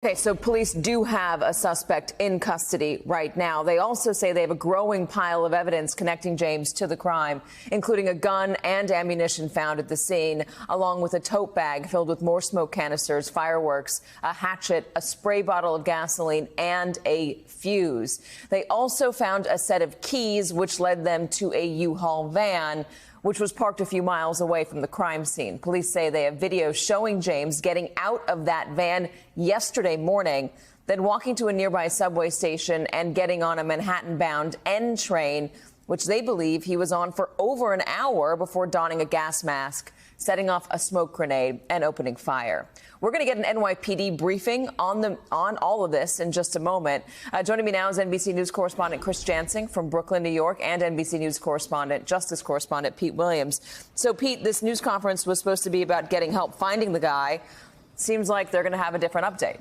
Okay, so police do have a suspect in custody right now. They also say they have a growing pile of evidence connecting James to the crime, including a gun and ammunition found at the scene, along with a tote bag filled with more smoke canisters, fireworks, a hatchet, a spray bottle of gasoline, and a fuse. They also found a set of keys, which led them to a U-Haul van, which was parked a few miles away from the crime scene. Police say they have video showing James getting out of that van yesterday morning, then walking to a nearby subway station and getting on a Manhattan-bound N train, which they believe he was on for over an hour before donning a gas mask, setting off a smoke grenade, and opening fire. We're going to get an NYPD briefing on all of this in just a moment. Joining me now is NBC News correspondent Chris Jansing from Brooklyn, New York, and NBC News justice correspondent Pete Williams. So, Pete, this news conference was supposed to be about getting help finding the guy. Seems like they're going to have a different update.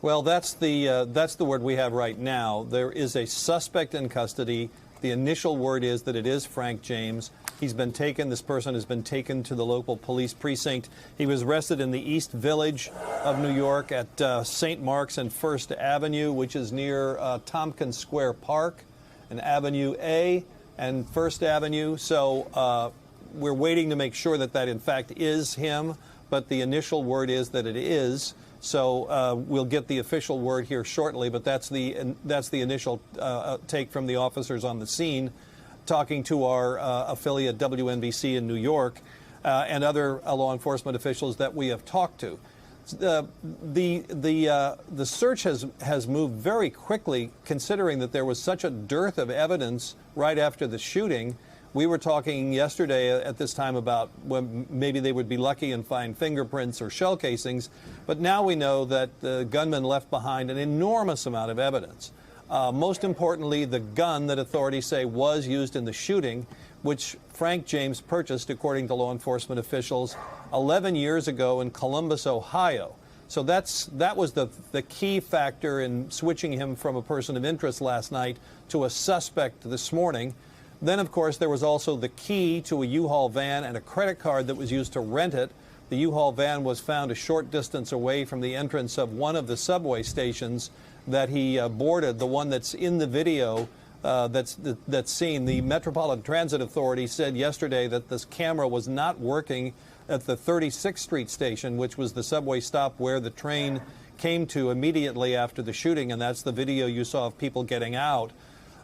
Well, that's the word we have right now. There is a suspect in custody. The initial word is that it is Frank James. He's been taken. This person has been taken to the local police precinct. He was arrested in the East Village of New York at St. Mark's and First Avenue, which is near Tompkins Square Park, and Avenue A and First Avenue. So we're waiting to make sure that that in fact is him. But the initial word is that it is. So we'll get the official word here shortly. But that's the initial take from the officers on the scene, talking to our affiliate WNBC in New York and other law enforcement officials that we have talked to. The search has moved very quickly, considering that there was such a dearth of evidence right after the shooting. We were talking yesterday at this time about when maybe they would be lucky and find fingerprints or shell casings, but now we know that the gunman left behind an enormous amount of evidence. Most importantly, the gun that authorities say was used in the shooting, which Frank James purchased, according to law enforcement officials, 11 years ago in Columbus, Ohio. So that was the key factor in switching him from a person of interest last night to a suspect this morning. Then, of course, there was also the key to a U-Haul van and a credit card that was used to rent it. The U-Haul van was found a short distance away from the entrance of one of the subway stations that he boarded, the one that's in the video that's seen. The Metropolitan Transit Authority said yesterday that this camera was not working at the 36th Street station, which was the subway stop where the train came to immediately after the shooting, and that's the video you saw of people getting out.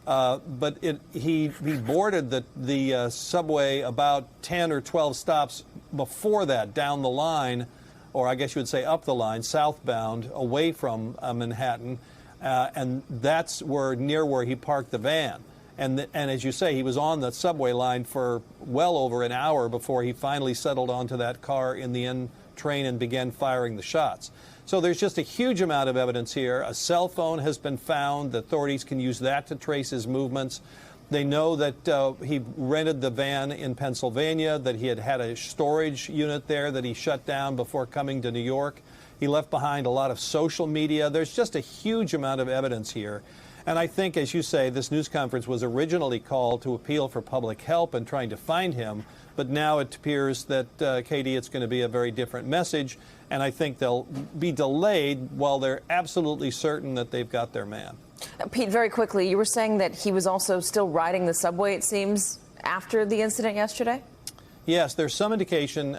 But he boarded the subway about 10 or 12 stops before that, down the line, or I guess you would say up the line, southbound, away from Manhattan, and that's near where he parked the van. And as you say, he was on the subway line for well over an hour before he finally settled onto that car in the N train and began firing the shots. So there's just a huge amount of evidence here. A cell phone has been found. The authorities can use that to trace his movements. They know that he rented the van in Pennsylvania, that he had a storage unit there that he shut down before coming to New York. He left behind a lot of social media. There's just a huge amount of evidence here. And I think, as you say, this news conference was originally called to appeal for public help in trying to find him. But now it appears that, Katie, it's going to be a very different message. And I think they'll be delayed while they're absolutely certain that they've got their man. Pete, very quickly, you were saying that he was also still riding the subway, it seems, after the incident yesterday? Yes, there's some indication.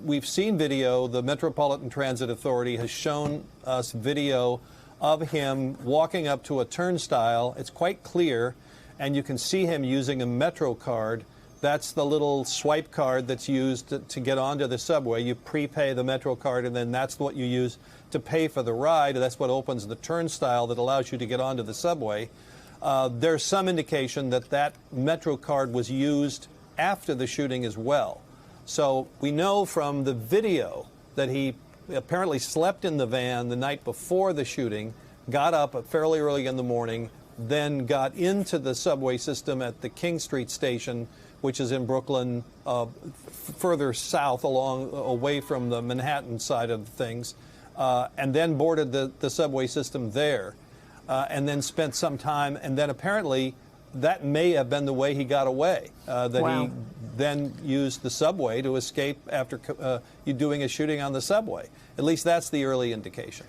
We've seen video. The Metropolitan Transit Authority has shown us video of him walking up to a turnstile. It's quite clear, and you can see him using a Metro card. That's the little swipe card that's used to get onto the subway. You prepay the Metro card, and then that's what you use to pay for the ride. That's what opens the turnstile that allows you to get onto the subway. There's some indication that that Metro card was used after the shooting as well. So we know from the video that he apparently slept in the van the night before the shooting, got up fairly early in the morning, then got into the subway system at the King Street station, which is in Brooklyn, further south away from the Manhattan side of things, and then boarded the subway system there, and then spent some time, and then apparently that may have been the way he got away, Wow. He then used the subway to escape after doing a shooting on the subway. At least that's the early indication.